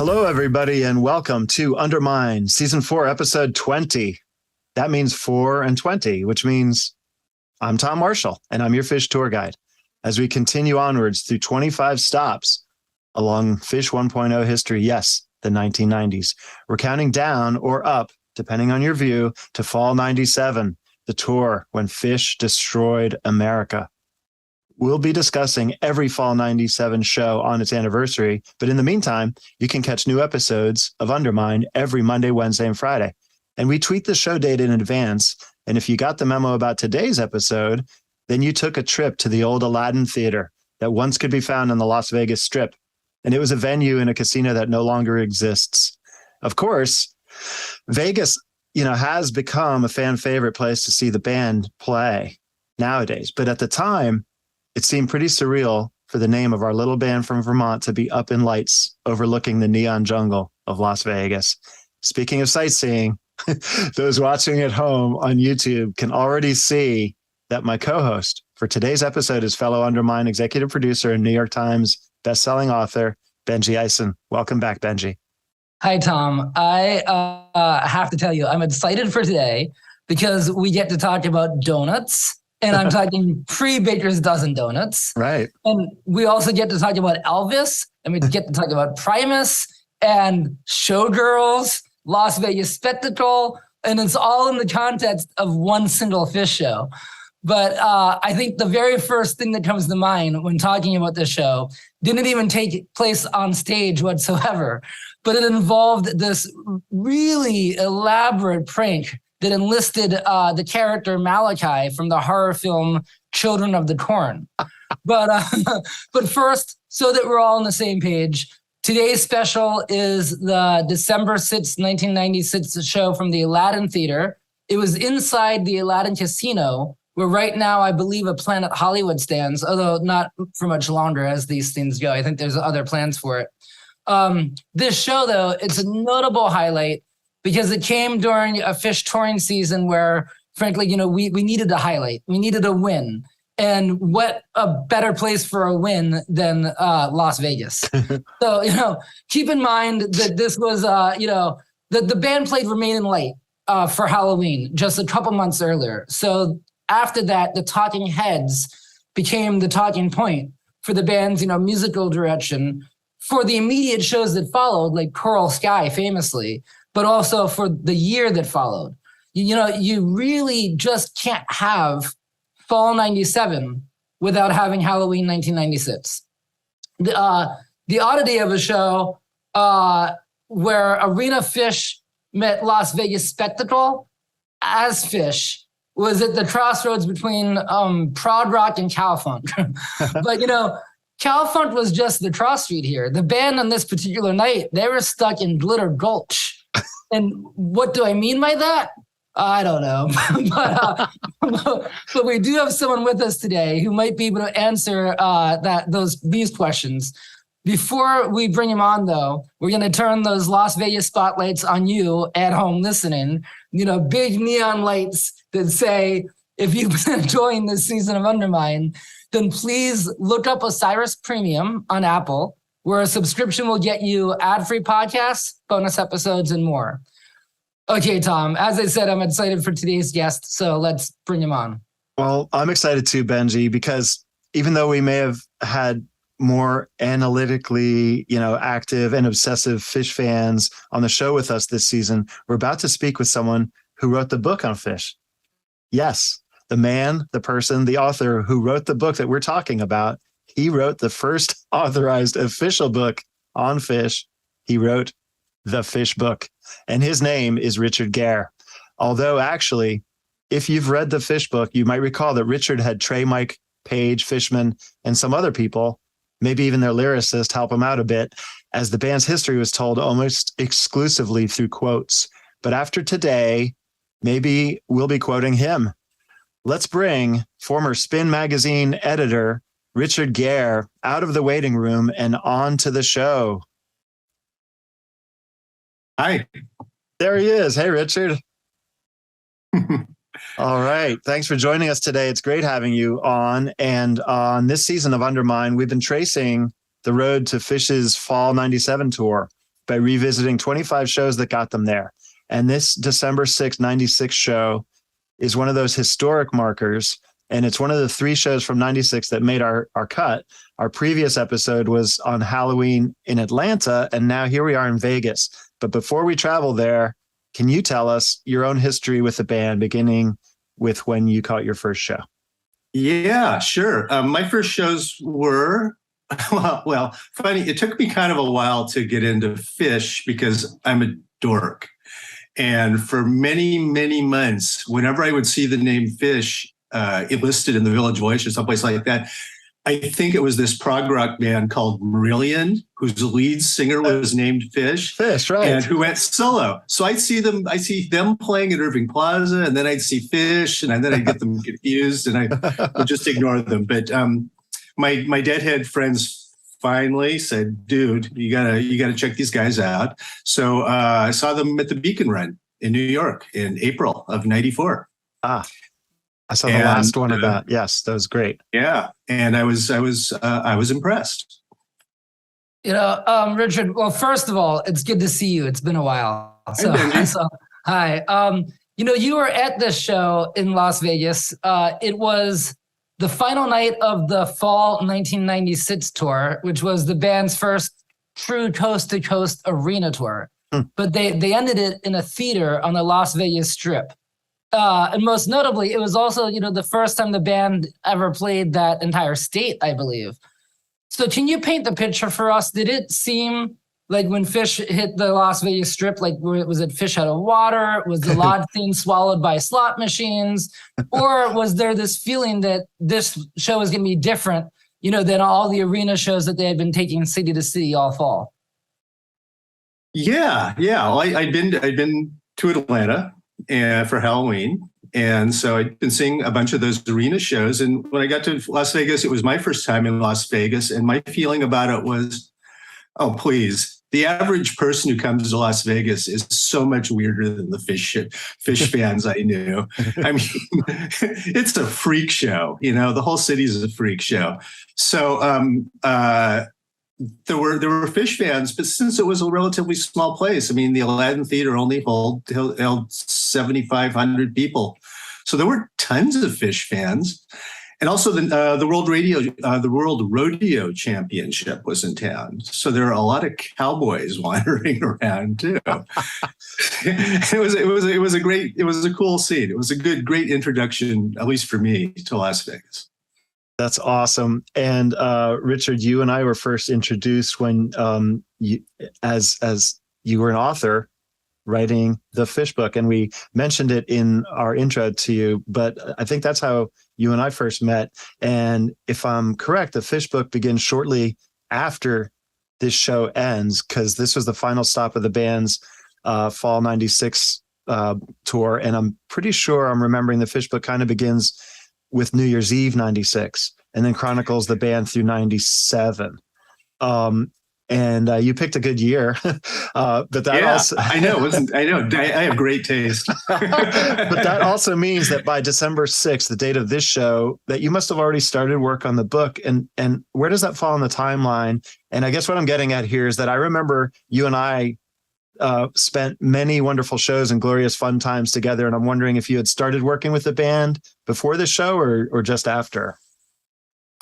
Hello, everybody, and welcome to Undermine, Season 4, Episode 20. That means 4 and 20, which means I'm Tom Marshall, and I'm your Phish tour guide. As we continue onwards through 25 stops along Phish 1.0 history, yes, the 1990s. We're counting down or up, depending on your view, to Fall 97, the tour when Phish destroyed America. We'll be discussing every Fall 97 show on its anniversary, but in the meantime, you can catch new episodes of Undermine every Monday, Wednesday, and Friday. And we tweet the show date in advance, and if you got the memo about today's episode, then you took a trip to the old Aladdin Theater that once could be found on the Las Vegas Strip, and it was a venue in a casino that no longer exists. Of course, Vegas, has become a fan favorite place to see the band play nowadays, but at the time, it seemed pretty surreal for the name of our little band from Vermont to be up in lights overlooking the neon jungle of Las Vegas. Speaking of sightseeing, those watching at home on YouTube can already see that my co-host for today's episode is fellow Undermine executive producer and New York Times bestselling author, Benji Eisen. Welcome back, Benji. Hi, Tom. I have to tell you, I'm excited for today because we get to talk about donuts. And I'm talking pre-Baker's Dozen donuts. Right. And we also get to talk about Elvis, and we get to talk about Primus and Showgirls, Las Vegas Spectacle, and it's all in the context of one single Phish show. But I think the very first thing that comes to mind when talking about this show didn't even take place on stage whatsoever, but it involved this really elaborate prank that enlisted the character Malachi from the horror film Children of the Corn. But first, so that we're all on the same page, today's special is the December 6th, 1996 show from the Aladdin Theater. It was inside the Aladdin Casino, where right now I believe a Planet Hollywood stands, although not for much longer as these things go. I think there's other plans for it. This show, though, it's a notable highlight because it came during a Phish touring season where, frankly, we needed a highlight. We needed a win. And what a better place for a win than Las Vegas. So, keep in mind that this was, the band played Remain in Light for Halloween just a couple months earlier. So after that, the Talking Heads became the talking point for the band's, musical direction for the immediate shows that followed, like Coral Sky famously, but also for the year that followed. You really just can't have Fall 97 without having Halloween 1996. The oddity of a show where Arena Phish met Las Vegas Spectacle as Phish was at the crossroads between prog rock and cow funk. But, cow funk was just the cross street here. The band on this particular night, they were stuck in Glitter Gulch. And what do I mean by that? I don't know. but we do have someone with us today who might be able to answer these questions. Before we bring him on, though, we're going to turn those Las Vegas spotlights on you at home listening. Big neon lights that say, if you've been enjoying this season of Undermine, then please look up Osiris Premium on Apple, where a subscription will get you ad-free podcasts, bonus episodes, and more. Okay, Tom, as I said, I'm excited for today's guest, so let's bring him on. Well, I'm excited too, Benji, because even though we may have had more analytically, active and obsessive Phish fans on the show with us this season, we're about to speak with someone who wrote the book on Phish. Yes, the man, the person, the author who wrote the book that we're talking about. He wrote the first authorized official book on Phish. He wrote the Phish Book, and his name is Richard Gehr. Although actually, if you've read the Phish Book, you might recall that Richard had Trey, Mike, Page, Fishman, and some other people, maybe even their lyricist, help him out a bit, as the band's history was told almost exclusively through quotes. But after today, maybe we'll be quoting him. Let's bring former Spin magazine editor Richard Gehr out of the waiting room and on to the show. Hi. There he is. Hey, Richard. All right. Thanks for joining us today. It's great having you on. And on this season of Undermine, we've been tracing the road to Phish's Fall 97 tour. by revisiting 25 shows that got them there. And this December 6th, 96 show is one of those historic markers. And it's one of the 3 shows from 96 that made our cut. Our previous episode was on Halloween in Atlanta, and now here we are in Vegas. But before we travel there, can you tell us your own history with the band, beginning with when you caught your first show? Yeah, sure. My first shows were, well, funny. It took me kind of a while to get into Phish because I'm a dork. And for many, many months, whenever I would see the name Phish, it listed in the Village Voice or someplace like that, I think it was this prog rock band called Marillion, whose lead singer was named Phish. Phish, right? And who went solo. So I see them playing at Irving Plaza, and then I'd see Phish, and then I'd get them confused, and I would just ignore them. But my deadhead friends finally said, "Dude, you gotta check these guys out." So I saw them at the Beacon Run in New York in April of '94. I saw the last one of that. Yes, that was great. Yeah, and I was impressed. Richard. Well, first of all, it's good to see you. It's been a while. So hi. You were at this show in Las Vegas. It was the final night of the fall 1996 tour, which was the band's first true coast-to-coast arena tour. But they ended it in a theater on the Las Vegas Strip. And most notably, it was also, the first time the band ever played that entire state, I believe. So can you paint the picture for us? Did it seem like when Phish hit the Las Vegas Strip, like was it fish out of water? Was the lodge scene swallowed by slot machines? Or was there this feeling that this show is going to be different, than all the arena shows that they had been taking city to city all fall? Yeah. Well, I'd been to Atlanta for Halloween. And so I'd been seeing a bunch of those arena shows. And when I got to Las Vegas, it was my first time in Las Vegas. And my feeling about it was, oh, please. The average person who comes to Las Vegas is so much weirder than the Phish fans I knew. I mean, it's a freak show. The whole city is a freak show. So there were Phish fans, but since it was a relatively small place, I mean, the Aladdin Theater only held 7,500 people, so there were tons of Phish fans. And also the World Rodeo Championship was in town, so there are a lot of cowboys wandering around too. It was a cool scene. It was a great introduction, at least for me, to Las Vegas. That's awesome. And Richard, you and I were first introduced when as you were an author writing the Phish Book, and we mentioned it in our intro to you, but I think that's how you and I first met. And if I'm correct, the Phish Book begins shortly after this show ends, because this was the final stop of the band's fall 96 tour. And I'm pretty sure I'm remembering the Phish Book kind of begins with New Year's Eve 96 and then chronicles the band through 97. And you picked a good year, but that also I know. I have great taste. But that also means that by December 6th, the date of this show, that you must have already started work on the book. And where does that fall in the timeline? And I guess what I'm getting at here is that I remember you and I spent many wonderful shows and glorious fun times together. And I'm wondering if you had started working with the band before the show or just after.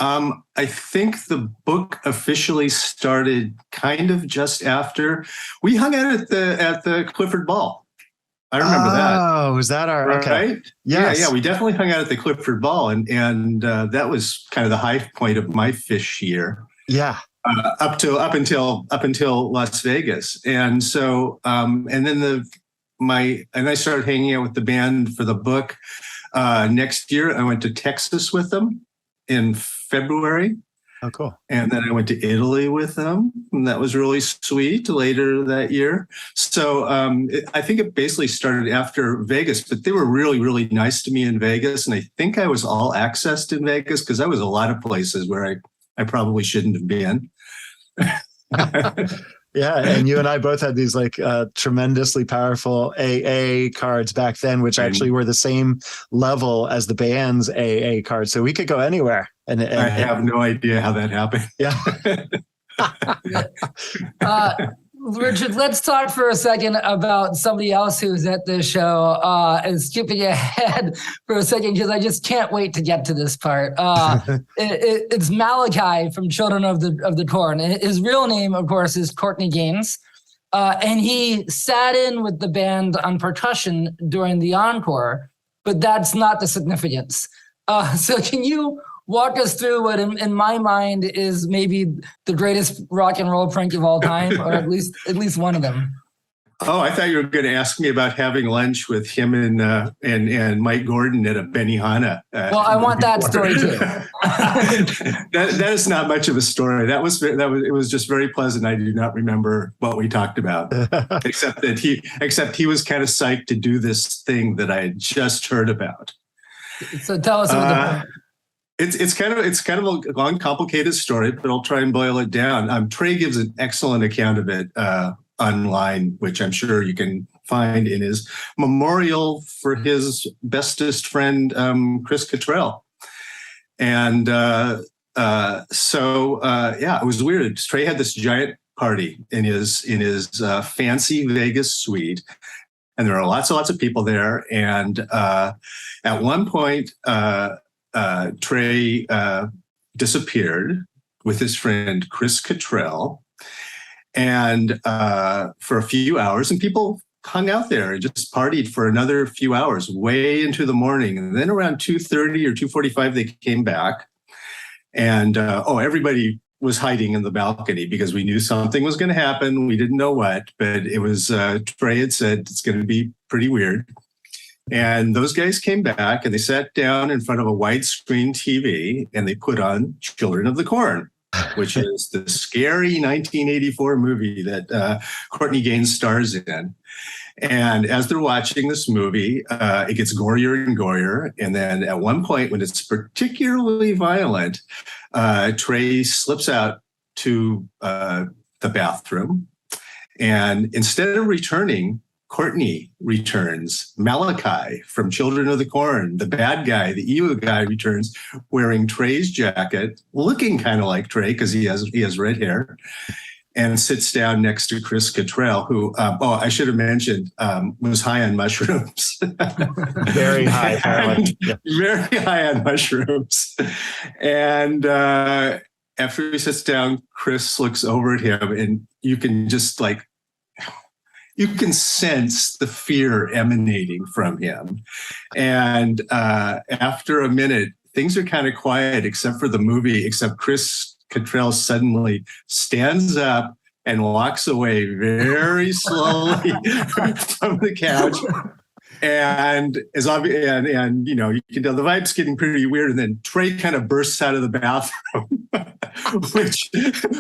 I think the book officially started kind of just after. We hung out at the Clifford Ball. I remember that. Oh, was that our okay? Right? Yes. Yeah. We definitely hung out at the Clifford Ball, and that was kind of the high point of my Phish year. Yeah. Up until Las Vegas, and so and then I started hanging out with the band for the book. Next year, I went to Texas with them in February. Oh, cool. And then I went to Italy with them, and that was really sweet later that year. So I think it basically started after Vegas, but they were really, really nice to me in Vegas. And I think I was all accessed in Vegas because I was a lot of places where I probably shouldn't have been. Yeah, and you and I both had these tremendously powerful AA cards back then, which actually were the same level as the band's AA cards, so we could go anywhere. And I have no idea how that happened. Yeah. Richard, let's talk for a second about somebody else who's at this show, and skipping ahead for a second because I just can't wait to get to this part. It's Malachi from Children of the Corn. His real name, of course, is Courtney Gaines, and he sat in with the band on percussion during the encore, but that's not the significance. So can you walk us through what, in my mind, is maybe the greatest rock and roll prank of all time, or at least one of them? Oh, I thought you were going to ask me about having lunch with him and Mike Gordon at a Benihana. Well, I want that story too. that is not much of a story. It was just very pleasant. I do not remember what we talked about, except he was kind of psyched to do this thing that I had just heard about. So tell us about It's kind of a long, complicated story, but I'll try and boil it down. Trey gives an excellent account of it online, which I'm sure you can find in his memorial for his bestest friend, Chris Cottrell. And it was weird. Trey had this giant party in his fancy Vegas suite, and there are lots of people there. And at one point, Trey disappeared with his friend Chris Cottrell, and for a few hours, and people hung out there and just partied for another few hours, way into the morning. And then around 2:30 or 2:45, they came back, and everybody was hiding in the balcony because we knew something was going to happen. We didn't know what, but it was Trey had said it's going to be pretty weird. And those guys came back and they sat down in front of a widescreen TV and they put on Children of the Corn, which is the scary 1984 movie that Courtney Gaines stars in. And as they're watching this movie, it gets gorier and gorier. And then at one point, when it's particularly violent, Trey slips out to the bathroom. And instead of returning, Courtney returns. Malachi from Children of the Corn, the bad guy, the evil guy, returns wearing Trey's jacket, looking kind of like Trey because he has red hair, and sits down next to Chris Cottrell, who, I should have mentioned, was high on mushrooms. Very high, apparently. Yeah. Very high on mushrooms. And after he sits down, Chris looks over at him, and you can just you can sense the fear emanating from him. And after a minute, things are kind of quiet, except for the movie, except Chris Cottrell suddenly stands up and walks away very slowly from the couch. And as obvious, and you can tell the vibe's getting pretty weird. And then Trey kind of bursts out of the bathroom,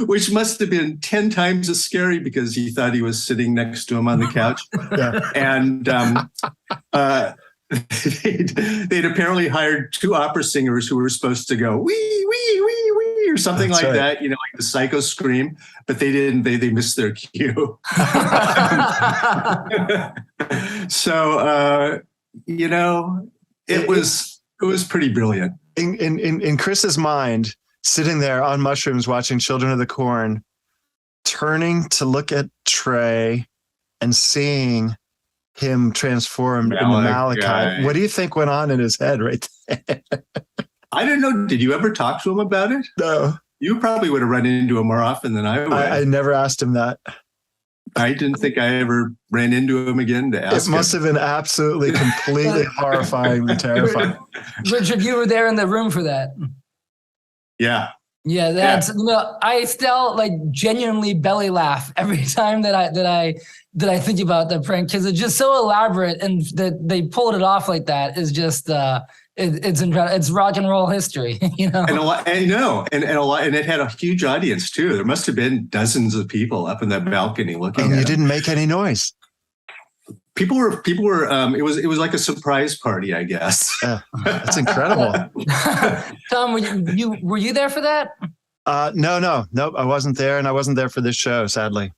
which must have been 10 times as scary because he thought he was sitting next to him on the couch. Yeah. And they'd apparently hired 2 opera singers who were supposed to go wee wee wee wee or something like that, like the psycho scream, but they didn't. They missed their cue. So it was pretty brilliant. In Chris's mind, sitting there on mushrooms watching Children of the Corn, turning to look at Trey and seeing him transformed into Malachi. What do you think went on in his head right there? I don't know. Did you ever talk to him about it? No. You probably would have run into him more often than I would. I never asked him that. I didn't think I ever ran into him again to ask him. It must have been absolutely, completely horrifyingly terrifying. Richard, you were there in the room for that. Yeah. Yeah, that's I still genuinely belly laugh every time that I think about the prank because it's just so elaborate, and that they pulled it off like that is just it's incredible. It's rock and roll history, And a lot, and it had a huge audience too. There must have been dozens of people up in that balcony looking. And you didn't make any noise. People were. It was like a surprise party, I guess. Yeah, that's incredible. Tom, were you there for that? No, I wasn't there, and I wasn't there for this show, sadly.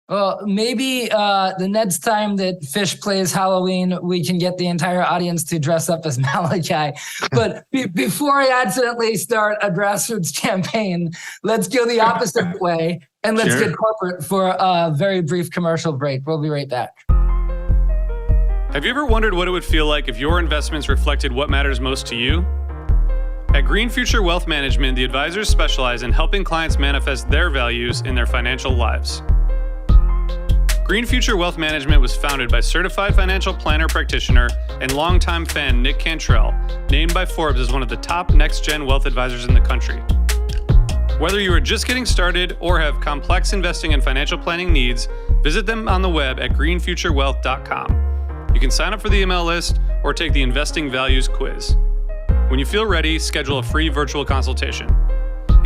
Well, maybe the next time that Phish plays Halloween, we can get the entire audience to dress up as Malachi. But before I accidentally start a grassroots campaign, let's go the opposite way and let's get corporate for a very brief commercial break. We'll be right back. Have you ever wondered what it would feel like if your investments reflected what matters most to you? At Green Future Wealth Management, the advisors specialize in helping clients manifest their values in their financial lives. Green Future Wealth Management was founded by certified financial planner practitioner and longtime fan Nick Cantrell, named by Forbes as one of the top next-gen wealth advisors in the country. Whether you are just getting started or have complex investing and financial planning needs, visit them on the web at greenfuturewealth.com. You can sign up for the email list or take the Investing Values quiz. When you feel ready, schedule a free virtual consultation.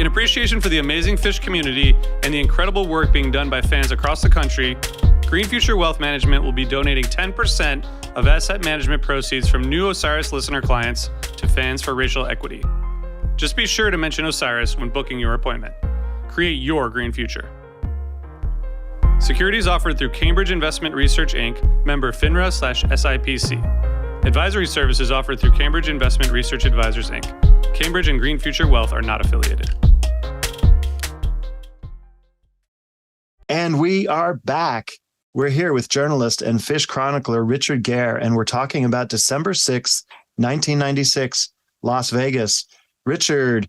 In appreciation for the amazing Phish community and the incredible work being done by fans across the country, Green Future Wealth Management will be donating 10% of asset management proceeds from new Osiris listener clients to Fans for Racial Equity. Just be sure to mention Osiris when booking your appointment. Create your green future. Securities offered through Cambridge Investment Research, Inc., member FINRA/SIPC. Advisory services offered through Cambridge Investment Research Advisors, Inc. Cambridge and Green Future Wealth are not affiliated. And we are back. We're here with journalist and Phish chronicler Richard Gehr, and we're talking about December 6th, 1996, Las Vegas. Richard,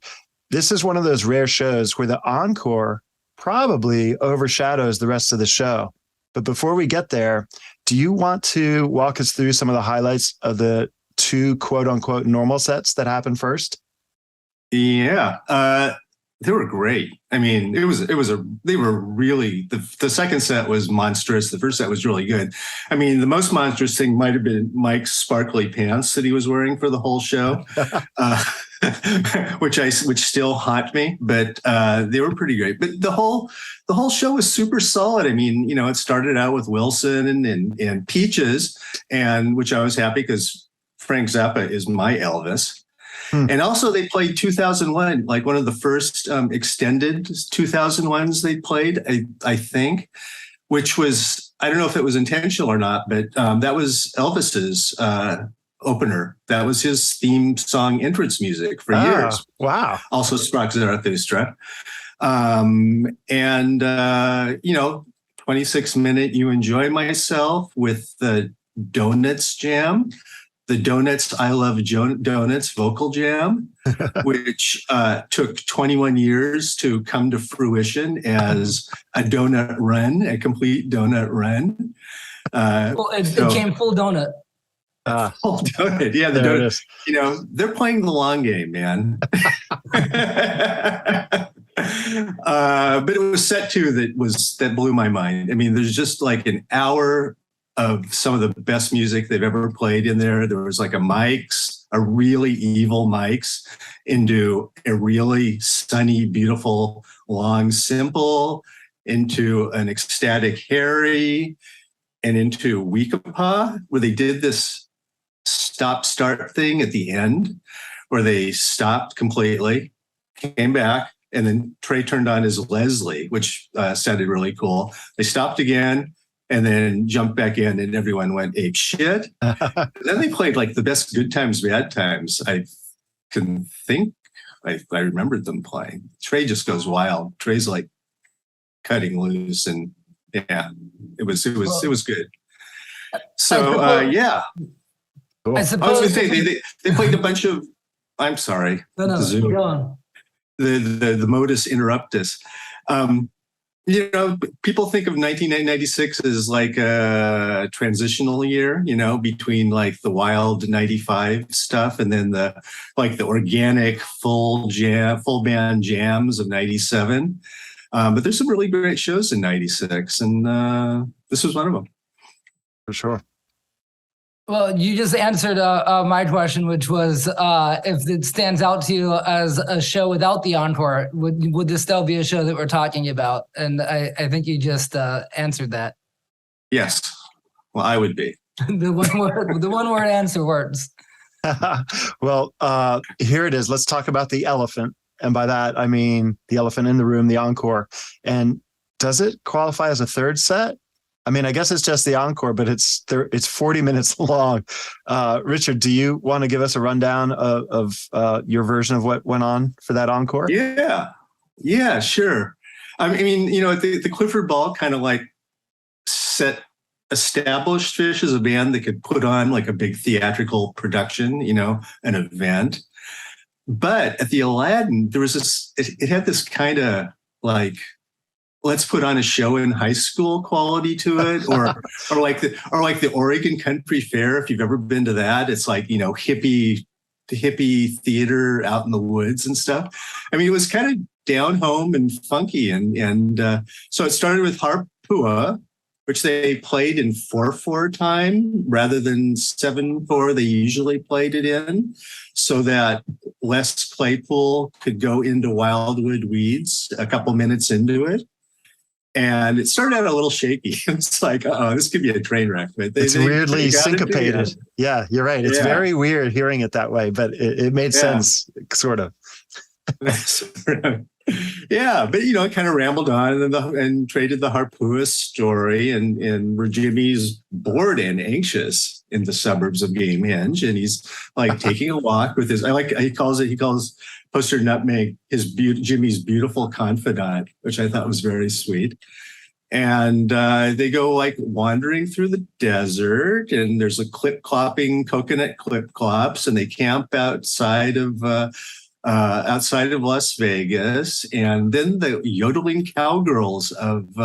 this is one of those rare shows where the encore probably overshadows the rest of the show. But before we get there, do you want to walk us through some of the highlights of the two quote unquote normal sets that happened first? Yeah. They were great. I mean, they were really, the second set was monstrous. The first set was really good. I mean, the most monstrous thing might have been Mike's sparkly pants that he was wearing for the whole show, which still haunt me, but they were pretty great. But the whole show was super solid. I mean, you know, it started out with Wilson and Peaches, and which I was happy because Frank Zappa is my Elvis. And also they played 2001, like one of the first extended 2001s they played, I think, which was, I don't know if it was intentional or not, but that was Elvis's opener. That was his theme song entrance music for years. Wow. Also struck Zarathustra. You know, 26-minute You Enjoy Myself with the Donuts Jam. The Donuts, I Love Donuts vocal jam, which took 21 years to come to fruition as a donut run, a complete donut run. It came full donut. Full donut, yeah. The donut. You know, they're playing the long game, man. But it was set two that blew my mind. I mean, there's just like an hour of some of the best music they've ever played in there. There was like a really evil Mike's into a really sunny, beautiful, long, simple, into an ecstatic Harry, and into Weekapaw, where they did this stop-start thing at the end, where they stopped completely, came back, and then Trey turned on his Leslie, which sounded really cool. They stopped again, and then jumped back in, and everyone went ape shit. Then they played like the best good times, bad times. I can think I remembered them playing. Trey just goes wild. Trey's like cutting loose, and yeah, it was good. So yeah, cool. I suppose I was going to say they played a bunch of. I'm sorry. No, Zoom. go on. The modus interruptus. You know, people think of 1996 as like a transitional year, you know, between like the wild 95 stuff and then the organic full band jams of 97. But there's some really great shows in 96, and this was one of them. For sure. Well, you just answered my question, which was if it stands out to you as a show without the encore, would this still be a show that we're talking about? And I think you just answered that. Yes. Well, I would be. the one word answer words. Well, here it is. Let's talk about the elephant. And by that, I mean the elephant in the room, the encore. And does it qualify as a third set? I mean, I guess it's just the encore, but it's 40 minutes long. Richard, do you want to give us a rundown of your version of what went on for that encore? Yeah, sure. I mean, the Clifford Ball kind of like established Phish as a band that could put on like a big theatrical production, an event. But at the Aladdin, there was it had this kind of like, let's put on a show in high school quality to it, or like the Oregon Country Fair. If you've ever been to that, it's like, hippie theater out in the woods and stuff. I mean, it was kind of down home and funky. And so it started with Harpua, which they played in 4/4 time rather than 7/4 they usually played it in, so that Les Claypool could go into Wildwood Weeds a couple minutes into it. And it started out a little shaky. It's like, this could be a train wreck. But it's weirdly syncopated. Yeah, you're right. It's very weird hearing it that way, but it made sense, sort of. Yeah, but it kind of rambled on and traded the Harpua story, and where Jimmy's bored and anxious in the suburbs of Gamehenge, and he's like taking a walk with his. He calls Poster Nutmeg Jimmy's beautiful confidant, which I thought was very sweet. And they go like wandering through the desert, and there's a clip-clopping coconut clip-clops, and they camp outside of Las Vegas. And then the yodeling cowgirls of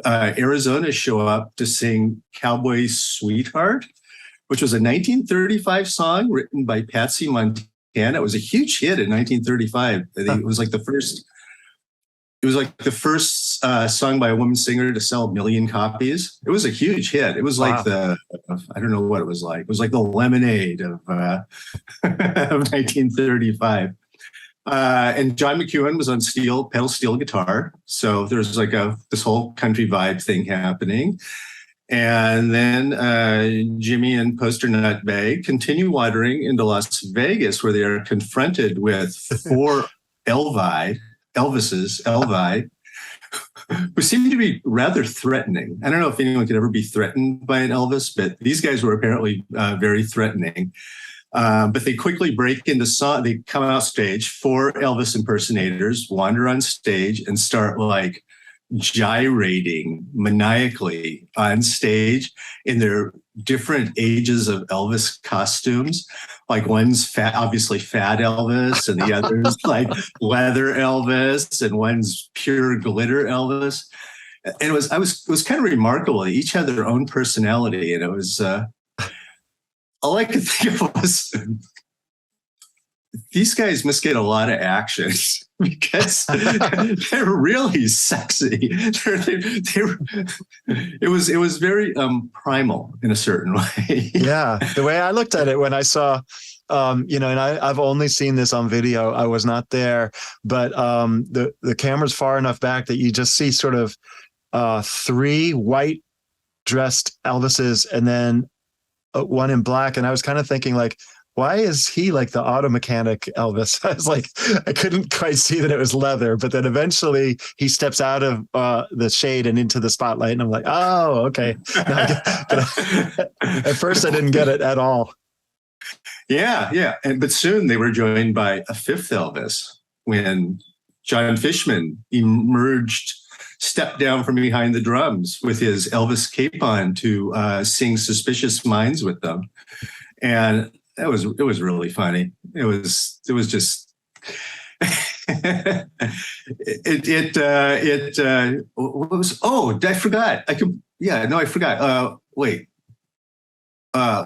Arizona show up to sing Cowboy Sweetheart, which was a 1935 song written by Patsy Montana. It was a huge hit in 1935. I think it was like the first. It was like the first song by a woman singer to sell 1 million copies. It was a huge hit. It was like I don't know what it was like. It was like the Lemonade of 1935. And John McEwen was on pedal steel guitar. So there's like this whole country vibe thing happening. And then Jimmy and Poster Nutmeg continue wandering into Las Vegas, where they are confronted with 4 Elvis, who seem to be rather threatening. I don't know if anyone could ever be threatened by an Elvis, but these guys were apparently very threatening. But they quickly break into song. They come out stage. 4 Elvis impersonators wander on stage and start like gyrating maniacally on stage in their different ages of Elvis costumes. Like one's obviously fat Elvis, and the other's like leather Elvis, and one's pure glitter Elvis. And it was kind of remarkable. They each had their own personality, and it was all I could think of was these guys must get a lot of action because they're really sexy. It was very primal in a certain way. Yeah, the way I looked at it when I saw, and I've only seen this on video. I was not there, but the camera's far enough back that you just see sort of 3 white dressed Elvises and then one in black. And I was kind of thinking like, why is he like the auto mechanic Elvis? I was like, I couldn't quite see that it was leather, but then eventually he steps out of the shade and into the spotlight. And I'm like, oh, okay. At first I didn't get it at all. Yeah. But soon they were joined by a 5th Elvis when John Fishman stepped down from behind the drums with his Elvis cape on to sing Suspicious Minds with them. And it was really funny. It was just I forgot. I forgot.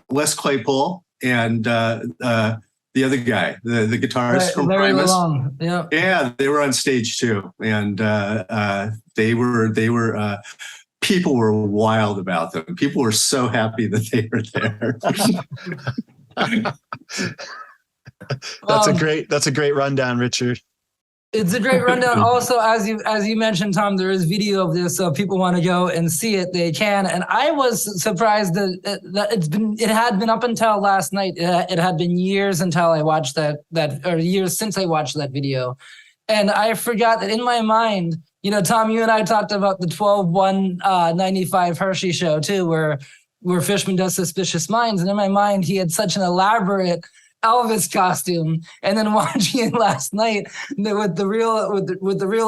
Les Claypool and the other guy, the guitarist from Primus. Yeah, they were on stage too, and they were. People were wild about them. People were so happy that they were there. That's a great rundown, Richard. It's a great rundown. Also, as you mentioned, Tom, there is video of this, so if people want to go and see it, they can. And I was surprised that it had been up until last night. It had been years until I watched that or years since I watched that video. And I forgot that in my mind, you know, Tom, you and I talked about the 12/1/95 Hershey show too, where Fishman does Suspicious Minds. And in my mind, he had such an elaborate Elvis costume. And then watching it last night with the real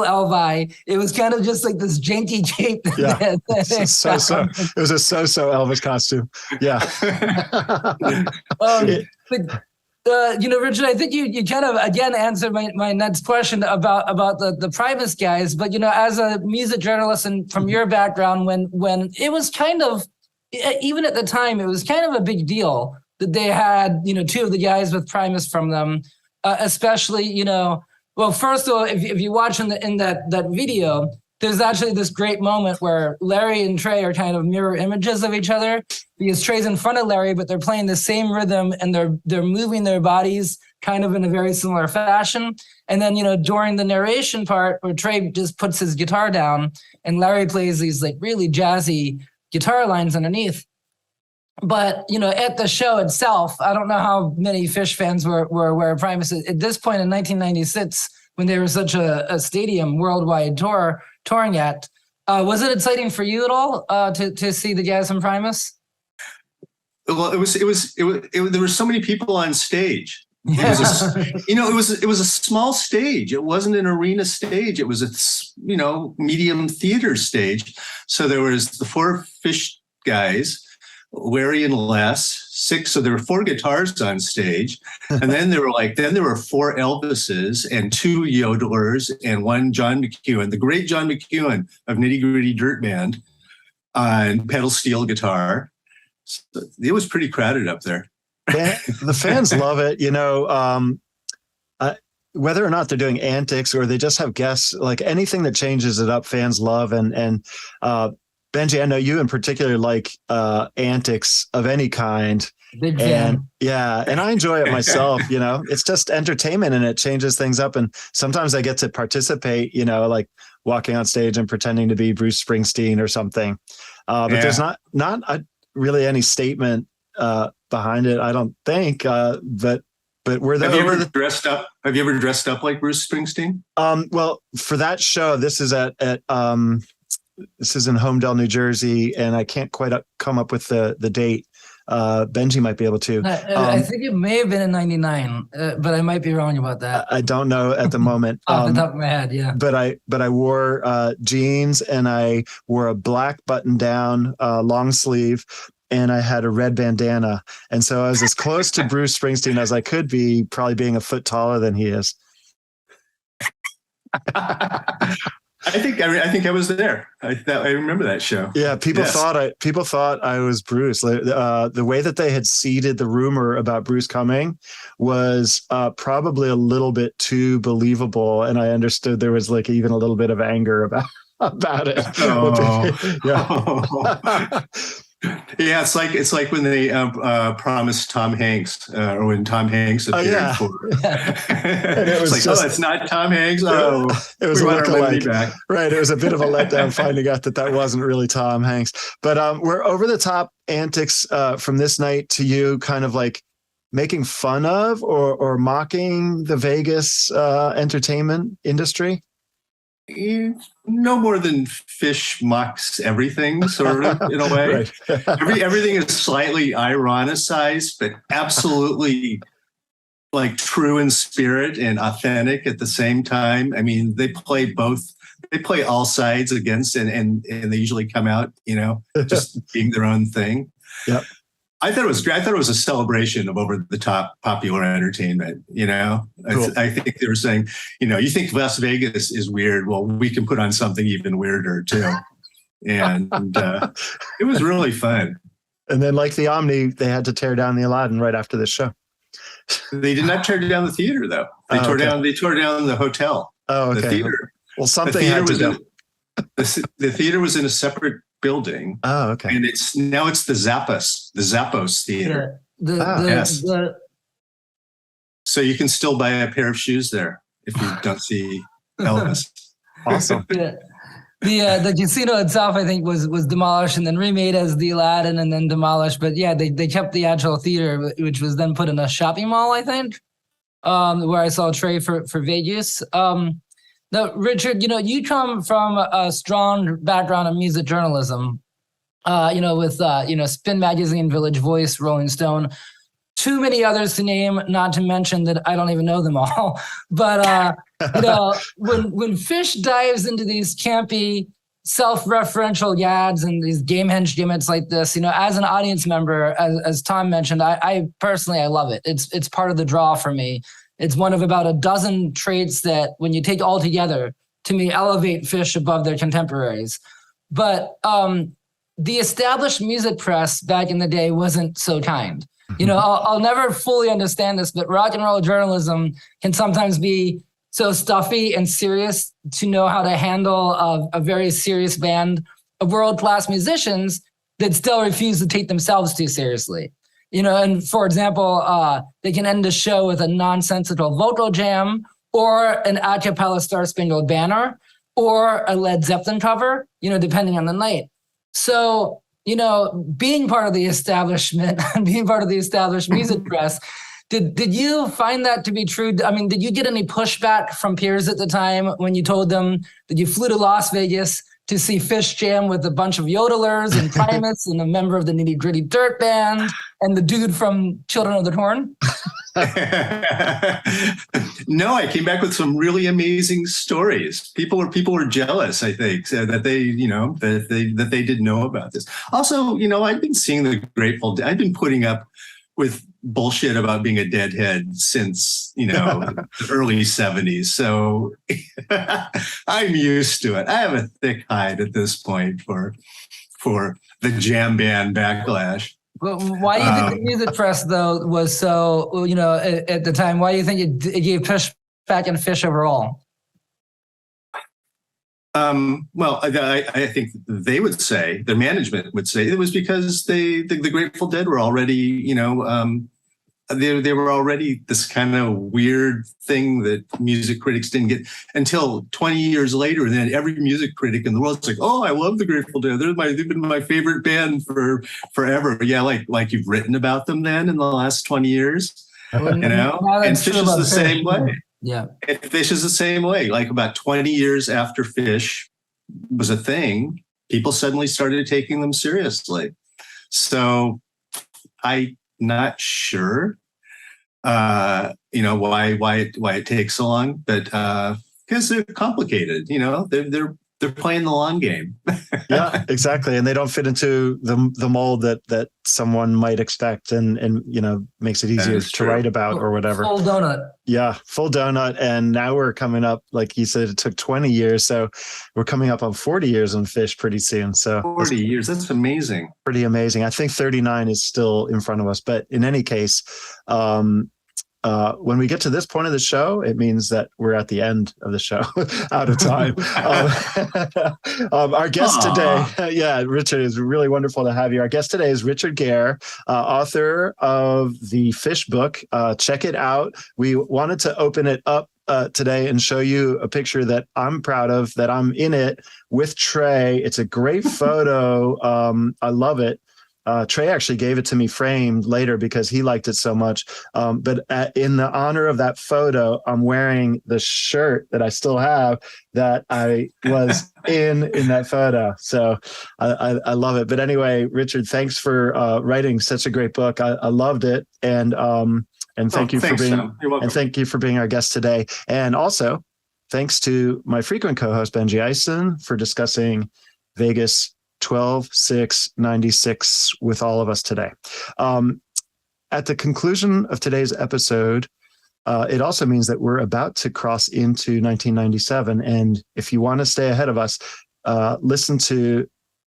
Elvi, it was kind of just like this janky cape. Yeah. It was a so-so Elvis costume. Yeah. You know, Richard, I think you kind of again answered my next question about the Primus guys. But you know, as a music journalist and from your background, when it was kind of, even at the time, it was kind of a big deal that they had, you know, two of the guys with Primus from them, especially, you know, well, first of all, if you watch in that video, there's actually this great moment where Larry and Trey are kind of mirror images of each other, because Trey's in front of Larry, but they're playing the same rhythm and they're moving their bodies kind of in a very similar fashion. And then, you know, during the narration part where Trey just puts his guitar down and Larry plays these like really jazzy guitar lines underneath. But, you know, at the show itself, I don't know how many Phish fans were aware of Primus. At this point in 1996, when they were such a stadium worldwide touring act, was it exciting for you at all to see the guys from Primus? Well, it was there were so many people on stage. It was a small stage. It wasn't an arena stage. It was a, you know, medium theater stage. So there was the four Phish guys, Larry and Les, six. So there were four guitars on stage. And then there were four Elvises and two yodelers and one John McEwen, the great John McEwen of Nitty Gritty Dirt Band, on pedal steel guitar. So it was pretty crowded up there. The fans love it, you know, whether or not they're doing antics or they just have guests, like anything that changes it up, fans love. And Benji, I know you in particular like antics of any kind. Big fan. And I enjoy it myself. You know, it's just entertainment and it changes things up. And sometimes I get to participate, you know, like walking on stage and pretending to be Bruce Springsteen or something. But there's not really any statement behind it, I don't think. But were there? Have you ever dressed up? Have you ever dressed up like Bruce Springsteen? Well, for that show, this is this is in Homedale, New Jersey, and I can't quite come up with the date. Benji might be able to. I think it may have been in '99, but I might be wrong about that. I don't know at the moment. Off the top of my head, yeah. But I wore jeans and I wore a black button down long sleeve. And I had a red bandana. And so I was as close to Bruce Springsteen as I could be, probably being a foot taller than he is. I think I was there. I remember that show. Yeah, people thought I was Bruce. The way that they had seeded the rumor about Bruce coming was probably a little bit too believable, and I understood there was like even a little bit of anger about it. Yeah. Yeah, it's like when they promised Tom Hanks, or when Tom Hanks appeared for it. And it was like, it's not Tom Hanks. Oh, it was like right. It was a bit of a letdown finding out that wasn't really Tom Hanks. But we're over the top antics from this night to you, kind of like making fun of or mocking the Vegas entertainment industry. No more than Phish mocks everything, sort of, in a way. Right. Everything is slightly ironicized, but absolutely like true in spirit and authentic at the same time. I mean, they play both. They play all sides against, and they usually come out, you know, just being their own thing. Yep. I thought it was great. I thought it was a celebration of over-the-top popular entertainment, you know? Cool. I think they were saying, you know, you think Las Vegas is weird. Well, we can put on something even weirder, too. And it was really fun. And then, like the Omni, they had to tear down the Aladdin right after the show. They did not tear down the theater, though. They tore down the hotel. Oh, okay. The theater. Well, something had to go. The theater was in a separate building. Oh, okay. And it's the Zappos Theater. Yes. So you can still buy a pair of shoes there if you don't see Elvis. Awesome. The casino itself, I think, was demolished and then remade as the Aladdin and then demolished. But yeah, they kept the actual theater, which was then put in a shopping mall, I think, where I saw Trey for Vegas. Now, Richard, you come from a strong background in music journalism, with Spin Magazine, Village Voice, Rolling Stone, too many others to name, not to mention that I don't even know them all. But, when Phish dives into these campy, self-referential yads and these game henge gimmicks like this, as an audience member, as Tom mentioned, I personally, I love it. It's part of the draw for me. It's one of about a dozen traits that, when you take all together, to me, elevate Phish above their contemporaries. But the established music press back in the day wasn't so kind. I'll never fully understand this, but rock and roll journalism can sometimes be so stuffy and serious to know how to handle a very serious band of world-class musicians that still refuse to take themselves too seriously. And for example, they can end the show with a nonsensical vocal jam or an a cappella Star Spangled Banner or a Led Zeppelin cover, depending on the night. So, being part of the establishment, being part of the established music press, did you find that to be true? I mean, did you get any pushback from peers at the time when you told them that you flew to Las Vegas to see Phish jam with a bunch of yodelers and primates and a member of the Nitty Gritty Dirt Band and the dude from Children of the Corn? No, I came back with some really amazing stories. People were jealous, I think, that they didn't know about this. Also, I've been seeing the Grateful Dead. I've been putting up with bullshit about being a deadhead since, the early 70s. So I'm used to it. I have a thick hide at this point for the jam band backlash. Well, why do you think the music press, though, was so, at the time, why do you think it gave pushback and Phish overall? Well, I think they would say, their management would say, it was because the Grateful Dead were already, they were already this kind of weird thing that music critics didn't get until 20 years later. And then every music critic in the world is like, oh, I love the Grateful Dead. They've been my favorite band for forever. Yeah, like you've written about them then in the last 20 years, And Phish is the same way. Yeah. And Phish is the same way. Like about 20 years after Phish was a thing, people suddenly started taking them seriously. So I'm not sure, why it takes so long, but because they're complicated, they're playing the long game. Yeah, exactly. And they don't fit into the mold that someone might expect and makes it easier to write about or whatever. Full donut. Yeah, full donut. And now we're coming up, like you said, it took 20 years. So we're coming up on 40 years on Phish pretty soon. So 40 years, that's amazing. Pretty amazing. I think 39 is still in front of us. But in any case, when we get to this point of the show, it means that we're at the end of the show, out of time. Our guest today, Richard, is really wonderful to have you. Our guest today is Richard Gehr, author of the Phish Book. Check it out. We wanted to open it up today and show you a picture that I'm proud of, that I'm in it with Trey. It's a great photo. I love it. Trey actually gave it to me framed later because he liked it so much. But in the honor of that photo, I'm wearing the shirt that I still have that I was in that photo. So I love it. But anyway, Richard, thanks for writing such a great book. I loved it. And thank you for being our guest today. And also, thanks to my frequent co-host Benji Eisen for discussing Vegas 12/6/96 with all of us today. At the conclusion of today's episode, it also means that we're about to cross into 1997. And if you want to stay ahead of us, listen to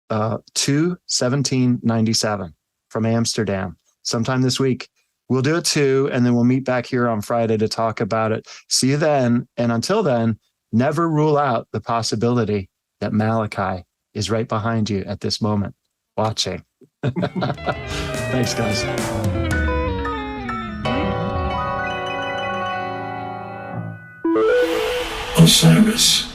2/17/97 from Amsterdam sometime this week. We'll do it too, and then we'll meet back here on Friday to talk about it. See you then. And until then, never rule out the possibility that Malachi is right behind you at this moment, watching. Thanks, guys. Osiris.